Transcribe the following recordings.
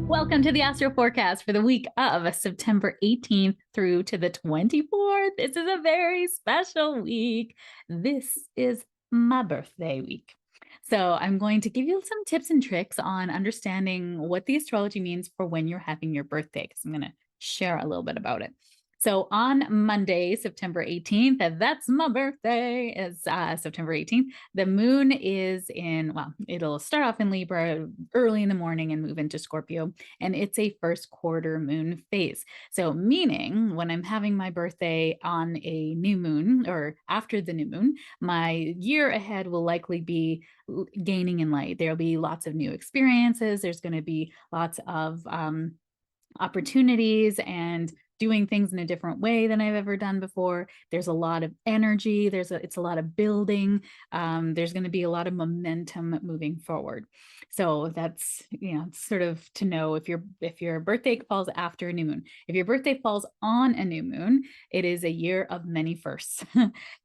Welcome to the Astro Forecast for the week of September 18th through to the 24th. This is a very special week. This is my birthday week. So I'm going to give you some tips and tricks on understanding what the astrology means for when you're having your birthday, because I'm going to share a little bit about it. So on Monday, September 18th, that's my birthday, is September 18th. The moon is in, well, it'll start off in Libra early in the morning and move into Scorpio, and it's a first quarter moon phase. So meaning when I'm having my birthday on a new moon or after the new moon, my year ahead will likely be gaining in light. There'll be lots of new experiences. There's going to be lots of opportunities and doing things in a different way than I've ever done before. There's a lot of energy. It's a lot of building. There's going to be a lot of momentum moving forward. So that's, sort of to know if your birthday falls after a new moon. If your birthday falls on a new moon, it is a year of many firsts.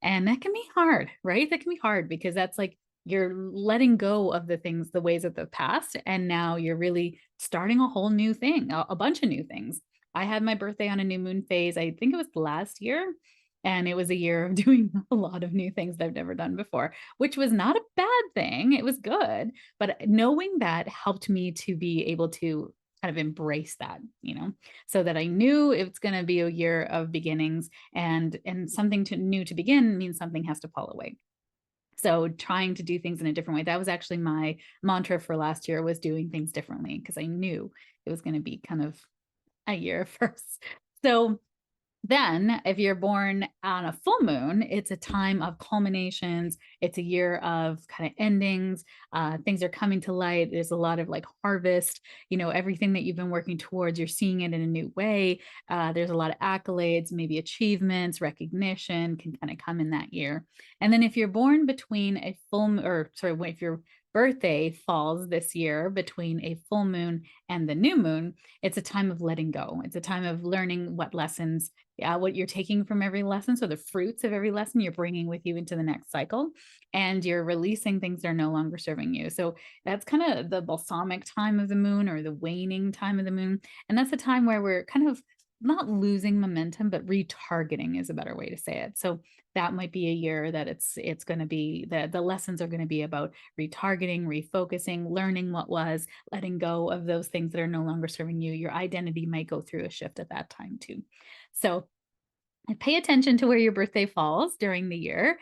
And that can be hard, right? That can be hard because that's like you're letting go of the ways of the past, and now you're really starting a whole new thing, a bunch of new things. I had my birthday on a new moon phase. I think it was last year. And it was a year of doing a lot of new things that I've never done before, which was not a bad thing. It was good. But knowing that helped me to be able to kind of embrace that, so that I knew it's going to be a year of beginnings, and something new to begin means something has to fall away. So trying to do things in a different way. That was actually my mantra for last year, was doing things differently, because I knew it was going to be kind of a year first. So then if you're born on a full moon, it's a time of culminations. It's a year of kind of endings. Things are coming to light. There's a lot of like harvest, everything that you've been working towards, you're seeing it in a new way. There's a lot of accolades, maybe achievements, recognition can kind of come in that year. And then if you're born between a full, or sorry, if your birthday falls this year between a full moon and the new moon, it's a time of letting go. It's a time of learning what lessons, what you're taking from every lesson. So the fruits of every lesson you're bringing with you into the next cycle, and you're releasing things that are no longer serving you. So that's kind of the balsamic time of the moon, or the waning time of the moon. And that's a time where we're kind of not losing momentum, but retargeting is a better way to say it. So that might be a year that it's going to be, the lessons are going to be about retargeting, refocusing, learning what was, letting go of those things that are no longer serving you. Your identity might go through a shift at that time too. So pay attention to where your birthday falls during the year,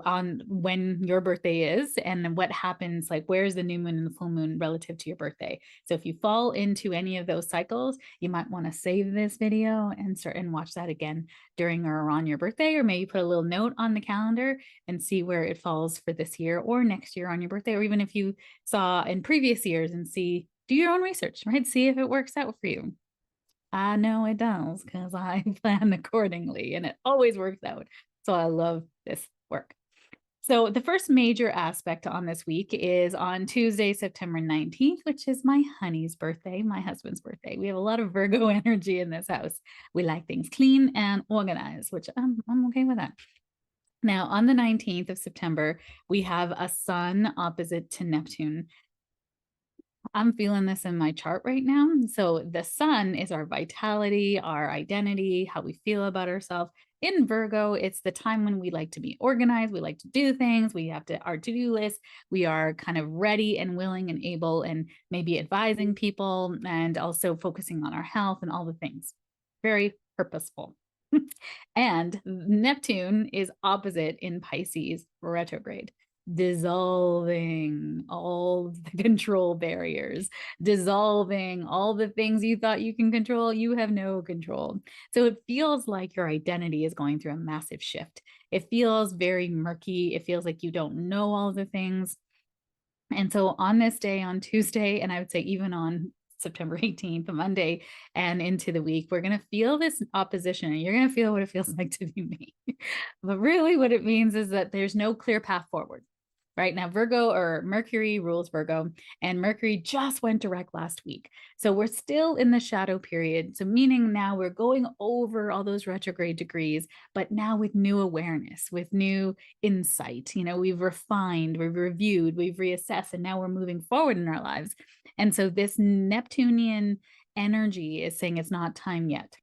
on when your birthday is, and what happens, like where's the new moon and the full moon relative to your birthday. So if you fall into any of those cycles, you might want to save this video and watch that again during or on your birthday, or maybe put a little note on the calendar and see where it falls for this year or next year on your birthday, or even if you saw in previous years, and do your own research, right? See if it works out for you. I know it does, because I plan accordingly and it always works out. So I love this work. So the first major aspect on this week is on Tuesday, September 19th, which is my honey's birthday, my husband's birthday. We have a lot of Virgo energy in this house. We like things clean and organized, which I'm okay with that. Now, on the 19th of September, we have a sun opposite to Neptune. I'm feeling this in my chart right now. So the sun is our vitality, our identity, how we feel about ourselves. In Virgo, it's the time when we like to be organized. We like to do things. We have our to-do list. We are kind of ready and willing and able, and maybe advising people, and also focusing on our health and all the things. Very purposeful. And Neptune is opposite in Pisces retrograde, dissolving all the control barriers, dissolving all the things you thought you can control. You have no control. So it feels like your identity is going through a massive shift. It feels very murky. It feels like you don't know all the things. And so on this day, on Tuesday, and I would say even on September 18th, Monday, and into the week, we're going to feel this opposition, and you're going to feel what it feels like to be me. But really what it means is that there's no clear path forward. Right now, Virgo, or Mercury rules Virgo, and Mercury just went direct last week. So we're still in the shadow period. So meaning now we're going over all those retrograde degrees, but now with new awareness, with new insight. We've refined, we've reviewed, we've reassessed, and now we're moving forward in our lives. And so this Neptunian energy is saying it's not time yet.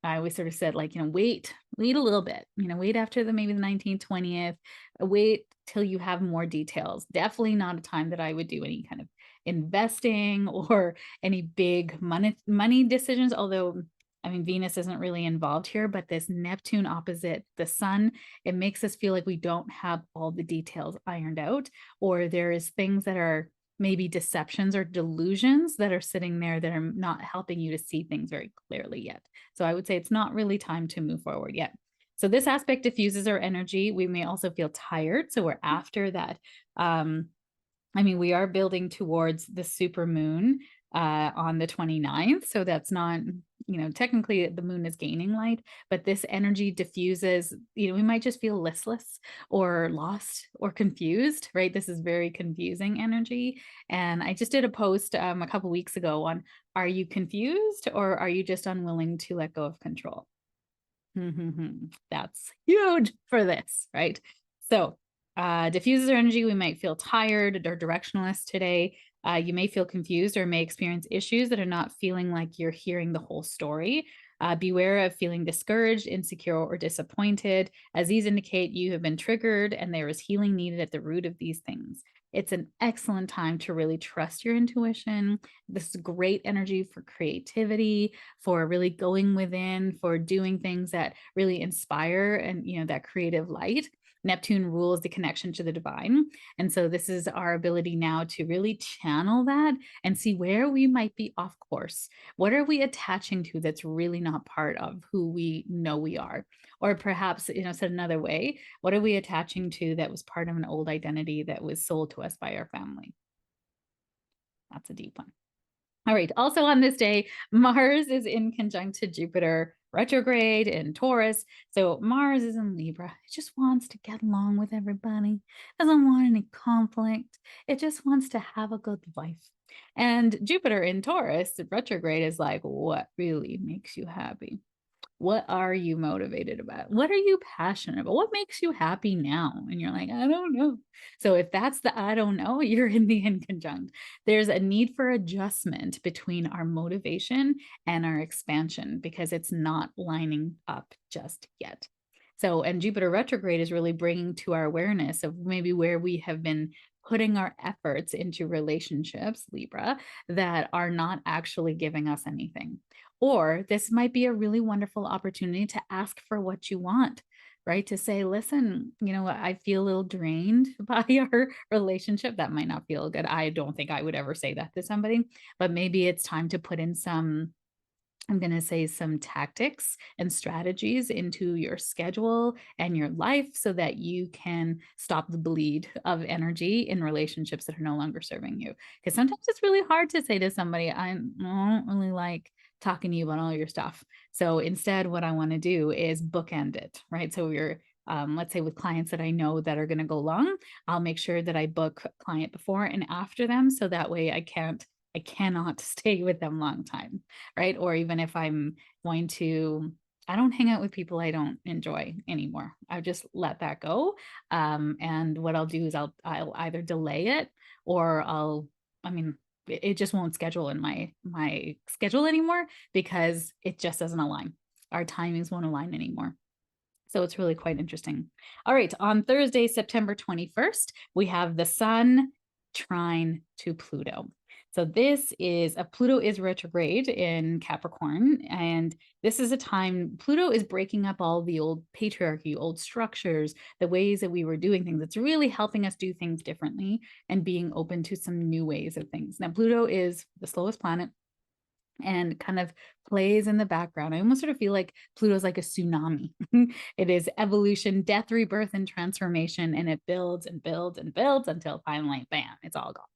I always sort of said, like, wait a little bit, wait after maybe the 19th, 20th, wait till you have more details. Definitely not a time that I would do any kind of investing or any big money decisions. Although, I mean, Venus isn't really involved here, but this Neptune opposite the sun, it makes us feel like we don't have all the details ironed out, or there is things that are maybe deceptions or delusions that are sitting there that are not helping you to see things very clearly yet. So I would say it's not really time to move forward yet. So this aspect diffuses our energy. We may also feel tired. So we're after that. We are building towards the super moon on the 29th. So that's not, technically the moon is gaining light, but this energy diffuses, we might just feel listless or lost or confused, right? This is very confusing energy. And I just did a post a couple weeks ago on, are you confused or are you just unwilling to let go of control? That's huge for this, right? So diffuses our energy. We might feel tired or directionless today. You may feel confused or may experience issues that are not feeling like you're hearing the whole story. Beware of feeling discouraged, insecure, or disappointed, as these indicate you have been triggered and there is healing needed at the root of these things. It's an excellent time to really trust your intuition. This is great energy for creativity, for really going within, for doing things that really inspire and, that creative light. Neptune rules the connection to the divine. And so this is our ability now to really channel that and see where we might be off course. What are we attaching to that's really not part of who we know we are? Or perhaps, said another way, what are we attaching to that was part of an old identity that was sold to us by our family? That's a deep one. All right. Also on this day, Mars is in conjunct to Jupiter retrograde in Taurus. So Mars is in Libra. It just wants to get along with everybody. Doesn't want any conflict. It just wants to have a good life. And Jupiter in Taurus retrograde is like, what really makes you happy? What are you motivated about? What are you passionate about? What makes you happy now? And you're like, I don't know. So if that's the I don't know, you're in the inconjunct. There's a need for adjustment between our motivation and our expansion because it's not lining up just yet. So, and Jupiter retrograde is really bringing to our awareness of maybe where we have been putting our efforts into relationships, Libra, that are not actually giving us anything. Or this might be a really wonderful opportunity to ask for what you want, right? To say, listen, I feel a little drained by our relationship. That might not feel good. I don't think I would ever say that to somebody, but maybe it's time to put in I'm going to say some tactics and strategies into your schedule and your life so that you can stop the bleed of energy in relationships that are no longer serving you. Because sometimes it's really hard to say to somebody, I don't really like talking to you about all your stuff. So instead, what I want to do is bookend it, right? So let's say with clients that I know that are going to go long, I'll make sure that I book client before and after them. So that way I cannot stay with them long time, right? Or even if I'm going to, I don't hang out with people I don't enjoy anymore. I just let that go. And what I'll do is I'll either delay it or it just won't schedule in my schedule anymore because it just doesn't align. Our timings won't align anymore. So it's really quite interesting. All right, on Thursday, September 21st, we have the sun trine to Pluto. So Pluto is retrograde in Capricorn, and this is a time Pluto is breaking up all the old patriarchy, old structures, the ways that we were doing things. It's really helping us do things differently and being open to some new ways of things. Now, Pluto is the slowest planet and kind of plays in the background. I almost sort of feel like Pluto's like a tsunami. It is evolution, death, rebirth, and transformation, and it builds and builds and builds until finally, bam, it's all gone.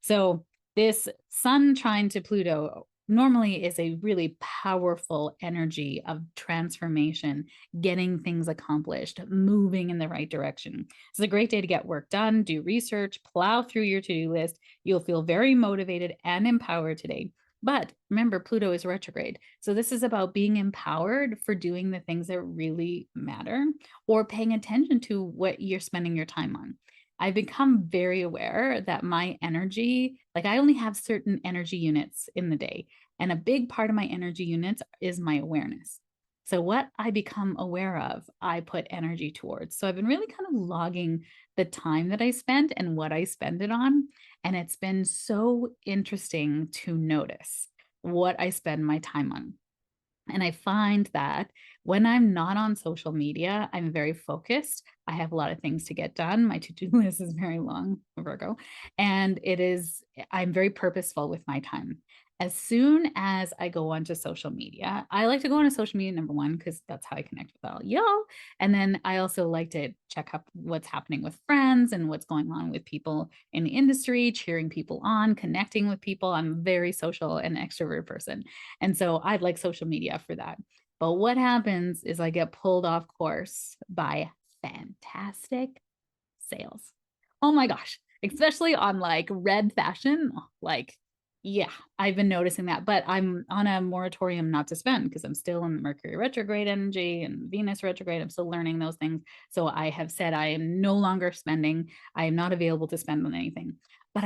So this sun trine to Pluto normally is a really powerful energy of transformation, getting things accomplished, moving in the right direction. It's a great day to get work done, do research, plow through your to-do list. You'll feel very motivated and empowered today. But remember, Pluto is retrograde. So this is about being empowered for doing the things that really matter or paying attention to what you're spending your time on. I've become very aware that my energy, like I only have certain energy units in the day. And a big part of my energy units is my awareness. So, what I become aware of, I put energy towards. So, I've been really kind of logging the time that I spend and what I spend it on. And it's been so interesting to notice what I spend my time on. And I find that when I'm not on social media, I'm very focused. I have a lot of things to get done. My to-do list is very long, Virgo, and I'm very purposeful with my time. As soon as I go onto social media, I like to go on to social media, number one, because that's how I connect with all y'all. And then I also like to check up what's happening with friends and what's going on with people in the industry, cheering people on, connecting with people. I'm a very social and extrovert person. And so I'd like social media for that. But what happens is I get pulled off course by fantastic sales. Oh my gosh, especially on like red fashion. Like, yeah, I've been noticing that, but I'm on a moratorium not to spend because I'm still in Mercury retrograde energy and Venus retrograde. I'm still learning those things. So I have said I am no longer spending. I am not available to spend on anything, but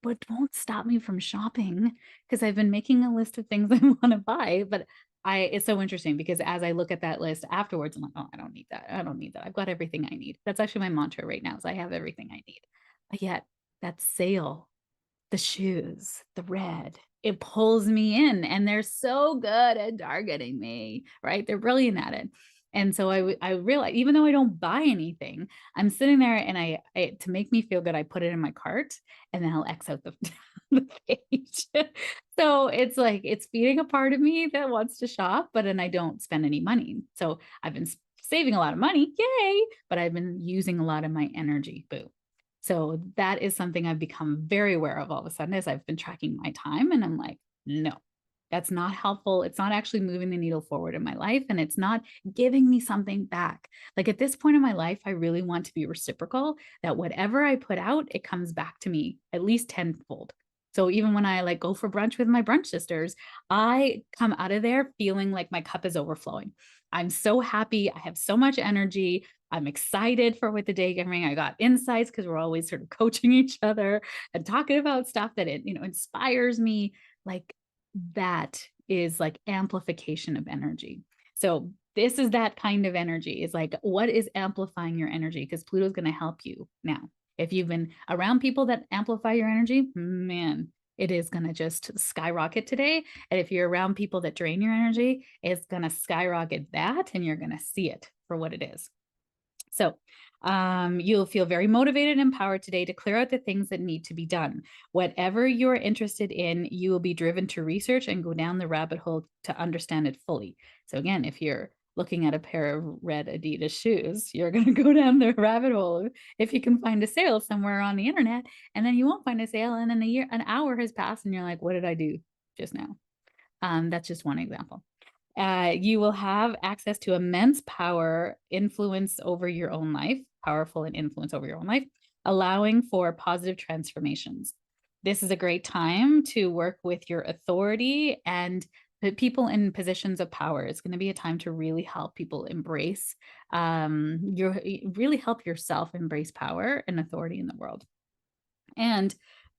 what won't stop me from shopping because I've been making a list of things I want to buy, but it's so interesting because as I look at that list afterwards, I'm like, oh, I don't need that. I don't need that. I've got everything I need. That's actually my mantra right now is I have everything I need. But yet that sale, the shoes, the red, it pulls me in and they're so good at targeting me, right? They're brilliant at it. And so I realize, even though I don't buy anything, I'm sitting there and to make me feel good, I put it in my cart and then I'll X out the page. So it's like, it's feeding a part of me that wants to shop, but then I don't spend any money. So I've been saving a lot of money, yay, but I've been using a lot of my energy, boo. So that is something I've become very aware of all of a sudden as I've been tracking my time. And I'm like, no, that's not helpful. It's not actually moving the needle forward in my life. And it's not giving me something back. Like at this point in my life, I really want to be reciprocal that whatever I put out, it comes back to me at least tenfold. So even when I like go for brunch with my brunch sisters, I come out of there feeling like my cup is overflowing. I'm so happy. I have so much energy. I'm excited for what the day can bring. I got insights because we're always sort of coaching each other and talking about stuff that it, inspires me. Like that is like amplification of energy. So this is that kind of energy. Is like, what is amplifying your energy? Because Pluto's going to help you now. If you've been around people that amplify your energy, man, it is going to just skyrocket today. And if you're around people that drain your energy, it's going to skyrocket that and you're going to see it for what it is. So you'll feel very motivated and empowered today to clear out the things that need to be done. Whatever you're interested in, you will be driven to research and go down the rabbit hole to understand it fully. So again, if you're looking at a pair of red Adidas shoes, you're going to go down the rabbit hole if you can find a sale somewhere on the internet, and then you won't find a sale. And then an hour has passed and you're like, what did I do just now? That's just one example. You will have access to immense power, influence over your own life, powerful and influence over your own life, allowing for positive transformations. This is a great time to work with your authority and the people in positions of power. It's going to be a time to really help people embrace really help yourself embrace power and authority in the world. And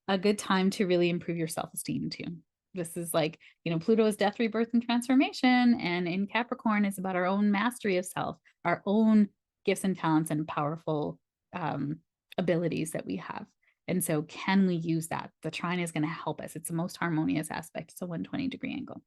a good time to really improve your self-esteem too. This is like, Pluto is death, rebirth, and transformation. And in Capricorn, it's about our own mastery of self, our own gifts and talents and powerful abilities that we have. And so can we use that? The trine is going to help us. It's the most harmonious aspect. It's a 120-degree angle.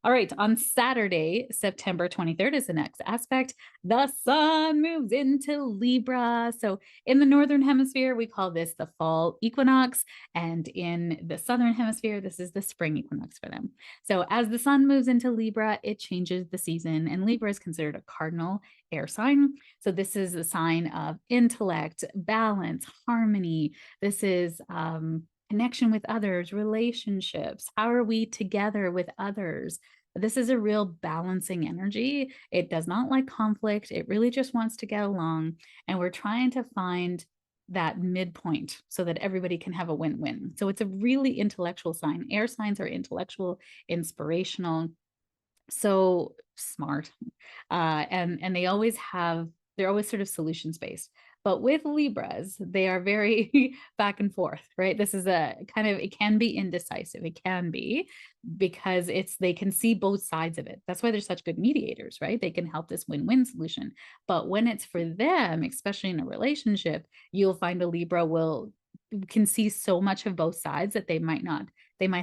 All right, on Saturday, September 23rd is the next aspect. The sun moves into Libra. So in the Northern Hemisphere, we call this the fall equinox. And in the Southern Hemisphere, this is the spring equinox for them. So as the sun moves into Libra, it changes the season. And Libra is considered a cardinal air sign. So this is a sign of intellect, balance, harmony. This is connection with others, relationships. How are we together with others? This is a real balancing energy. It does not like conflict. It really just wants to get along. And we're trying to find that midpoint so that everybody can have a win-win. So it's a really intellectual sign. Air signs are intellectual, inspirational, so smart. And they're always sort of solutions-based. But with Libras, they are very back and forth, right? This is a kind of, it can be indecisive. It can be because they can see both sides of it. That's why they're such good mediators, right? They can help this win-win solution. But when it's for them, especially in a relationship, you'll find a Libra can see so much of both sides that they might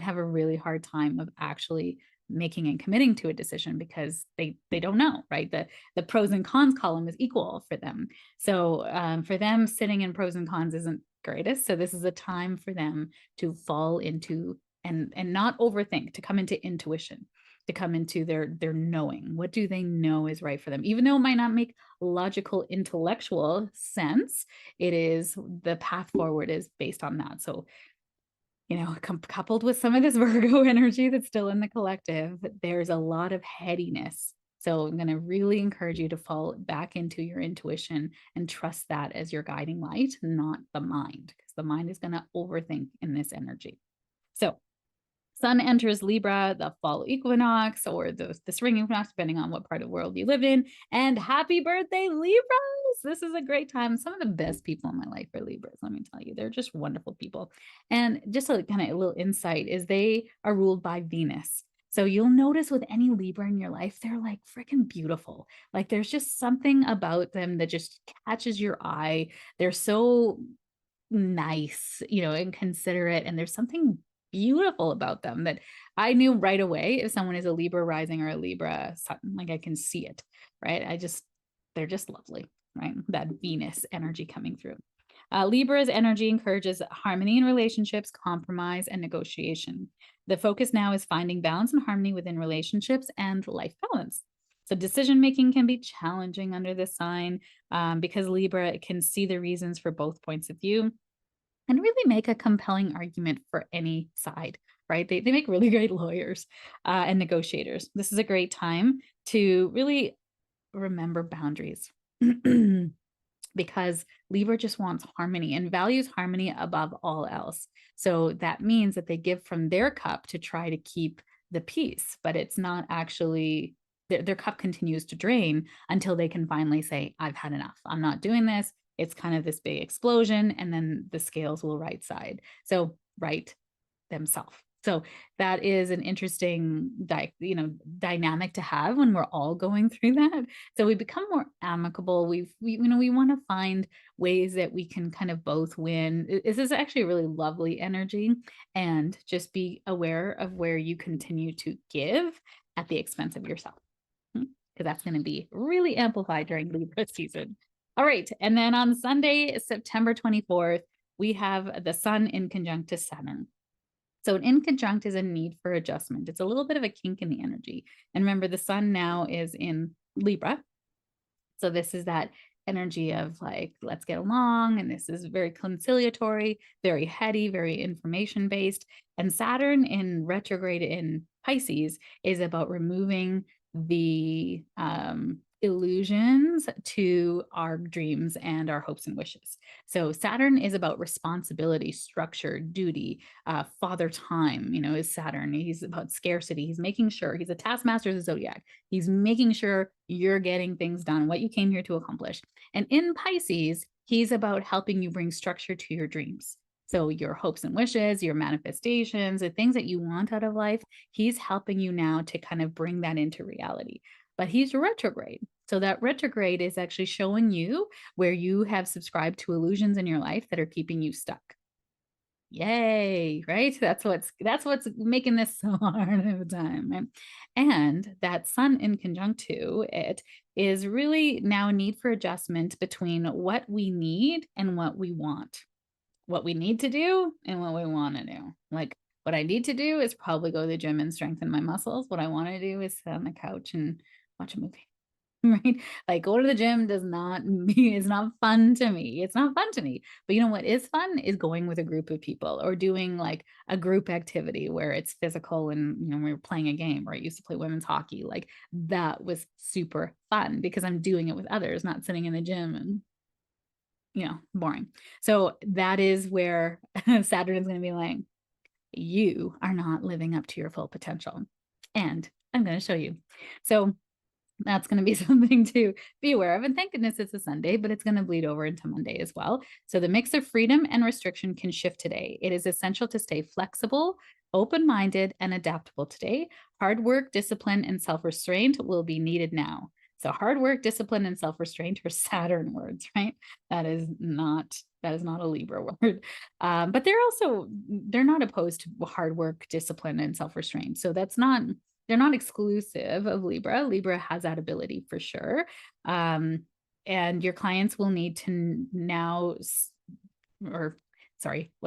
have a really hard time of actually making and committing to a decision because they don't know, right? The pros and cons column is equal for them. So for them, sitting in pros and cons isn't greatest. So this is a time for them to fall into and not overthink, to come into intuition, to come into their knowing. What do they know is right for them? Even though it might not make logical, intellectual sense, it is, the path forward is based on that. So coupled with some of this Virgo energy that's still in the collective, there's a lot of headiness. So I'm going to really encourage you to fall back into your intuition and trust that as your guiding light, not the mind, because the mind is going to overthink in this energy. So Sun enters Libra, the fall equinox or the spring equinox, depending on what part of the world you live in. And happy birthday, Libras! This is a great time. Some of the best people in my life are Libras, let me tell you. They're just wonderful people. And just a kind of a little insight is they are ruled by Venus. So you'll notice with any Libra in your life, they're like freaking beautiful. Like there's just something about them that just catches your eye. They're so nice, and considerate. And there's something beautiful about them that I knew right away if someone is a Libra rising or a Libra sun. Like I can see it, right? They're just lovely, right? That Venus energy coming through. Libra's energy encourages harmony in relationships, compromise, and negotiation. The focus now is finding balance and harmony within relationships and life balance. So decision-making can be challenging under this sign because Libra can see the reasons for both points of view and really make a compelling argument for any side, right? They make really great lawyers and negotiators. This is a great time to really remember boundaries because Libra just wants harmony and values harmony above all else. So that means that they give from their cup to try to keep the peace, but it's not actually, their cup continues to drain until they can finally say, I've had enough. I'm not doing this. It's kind of this big explosion, and then the scales will right side. So right themselves. So that is an interesting dynamic to have when we're all going through that. So we become more amicable. We want to find ways that we can kind of both win. This is actually a really lovely energy, and just be aware of where you continue to give at the expense of yourself, because that's going to be really amplified during Libra season. All right. And then on Sunday, September 24th, we have the Sun in conjunct to Saturn. So an in conjunct is a need for adjustment. It's a little bit of a kink in the energy. And remember, the Sun now is in Libra. So this is that energy of like, let's get along. And this is very conciliatory, very heady, very information based. And Saturn in retrograde in Pisces is about removing the illusions to our dreams and our hopes and wishes. So Saturn is about responsibility, structure, duty, father time, is Saturn. He's about scarcity. He's making sure, he's a taskmaster of the zodiac. He's making sure you're getting things done, what you came here to accomplish. And in Pisces, he's about helping you bring structure to your dreams. So your hopes and wishes, your manifestations, the things that you want out of life, he's helping you now to kind of bring that into reality. But he's retrograde. So that retrograde is actually showing you where you have subscribed to illusions in your life that are keeping you stuck. Yay, right? That's what's making this so hard of a time. Right? And that Sun in conjunct to it is really now a need for adjustment between what we need and what we want. What we need to do and what we want to do. Like, what I need to do is probably go to the gym and strengthen my muscles. What I want to do is sit on the couch and watch a movie. Right? Like, go to the gym is not fun to me. It's not fun to me. But you know what is fun is going with a group of people or doing like a group activity where it's physical. And we were playing a game, or I used to play women's hockey. Like, that was super fun because I'm doing it with others, not sitting in the gym and boring. So that is where Saturn is going to be like, you are not living up to your full potential. And I'm going to show you. So That's going to be something to be aware of. And thank goodness it's a Sunday, but it's going to bleed over into Monday as well. So the mix of freedom and restriction can shift today. It is essential to stay flexible, open-minded, and adaptable today. Hard work, discipline, and self-restraint will be needed now. So hard work, discipline, and self-restraint are Saturn words, right? That is not a Libra word. But they're not opposed to hard work, discipline, and self-restraint. So they're not exclusive of Libra. Libra has that ability for sure. And your clients will need to now, what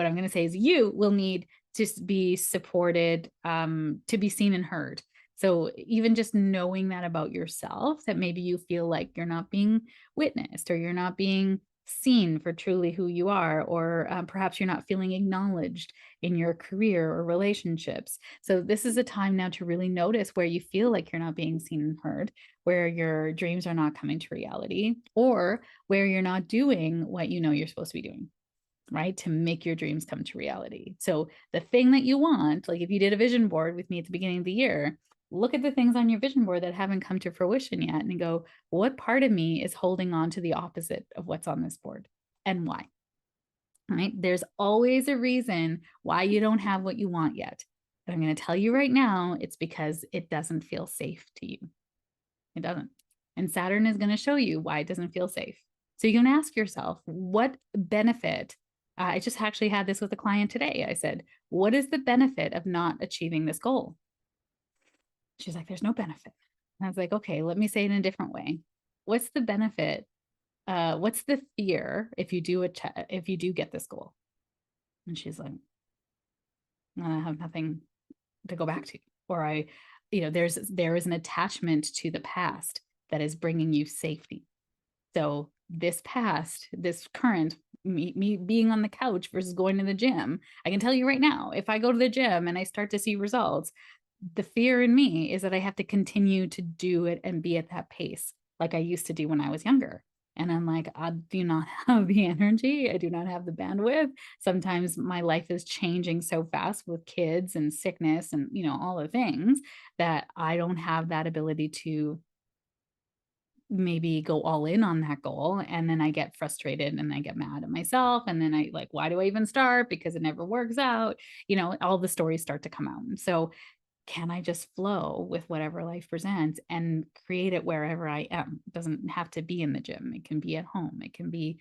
I'm going to say is you will need to be supported, to be seen and heard. So even just knowing that about yourself, that maybe you feel like you're not being witnessed or you're not being seen for truly who you are, or perhaps you're not feeling acknowledged in your career or relationships. So this is a time now to really notice where you feel like you're not being seen and heard, where your dreams are not coming to reality, or where you're not doing what you know you're supposed to be doing, right? To make your dreams come to reality. So the thing that you want, like if you did a vision board with me at the beginning of the year, look at the things on your vision board that haven't come to fruition yet and go, what part of me is holding on to the opposite of what's on this board and why? Right? There's always a reason why you don't have what you want yet. But I'm going to tell you right now, it's because it doesn't feel safe to you. It doesn't. And Saturn is going to show you why it doesn't feel safe. So you're going to ask yourself, what benefit? I just actually had this with a client today. I said, what is the benefit of not achieving this goal? She's like, there's no benefit. And I was like, okay, let me say it in a different way. What's the benefit? What's the fear if you do get this goal? And she's like, I have nothing to go back to, or there is an attachment to the past that is bringing you safety. So this past, this current, me being on the couch versus going to the gym, I can tell you right now, if I go to the gym and I start to see results, the fear in me is that I have to continue to do it and be at that pace like I used to do when I was younger. And I'm like, I do not have the energy. I do not have the bandwidth. Sometimes my life is changing so fast with kids and sickness and, all the things, that I don't have that ability to maybe go all in on that goal. And then I get frustrated and I get mad at myself. And then I like, why do I even start? Because it never works out. All the stories start to come out. So can I just flow with whatever life presents and create it wherever I am? It doesn't have to be in the gym. It can be at home. It can be,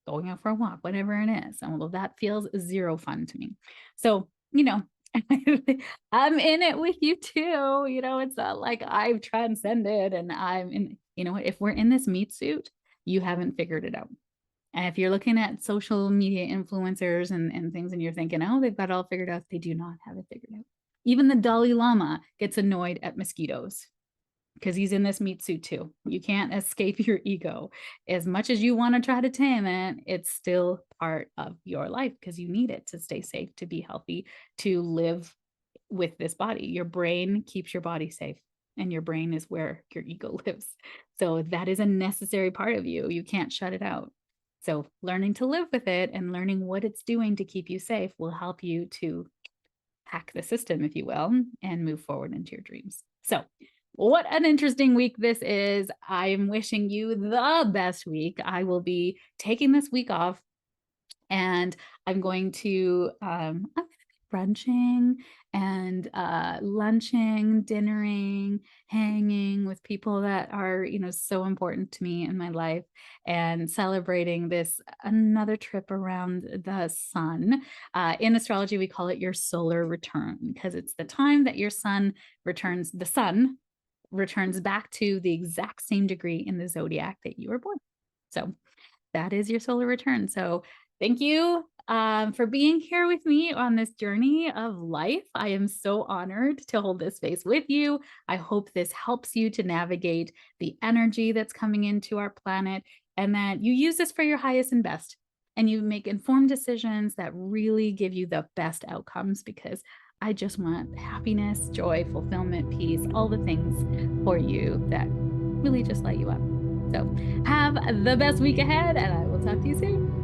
going out for a walk, whatever it is. Although that feels zero fun to me. So, I'm in it with you too. It's not like I've transcended and I'm in, if we're in this meat suit, you haven't figured it out. And if you're looking at social media influencers and things and you're thinking, oh, they've got it all figured out, they do not have it figured out. Even the Dalai Lama gets annoyed at mosquitoes because he's in this meat suit too. You can't escape your ego. As much as you want to try to tame it, it's still part of your life because you need it to stay safe, to be healthy, to live with this body. Your brain keeps your body safe, and your brain is where your ego lives. So that is a necessary part of you. You can't shut it out. So learning to live with it and learning what it's doing to keep you safe will help you to hack the system, if you will, and move forward into your dreams. So what an interesting week this is. I'm wishing you the best week. I will be taking this week off and I'm going to brunching and lunching, dinnering, hanging with people that are, so important to me in my life, and celebrating this another trip around the sun. In astrology, we call it your solar return because it's the time that your sun returns, the sun returns back to the exact same degree in the zodiac that you were born. So that is your solar return. So thank you for being here with me on this journey of life. I am so honored to hold this space with you. I hope this helps you to navigate the energy that's coming into our planet, and that you use this for your highest and best, and you make informed decisions that really give you the best outcomes, because I just want happiness, joy, fulfillment, peace, all the things for you that really just light you up. So have the best week ahead, and I will talk to you soon.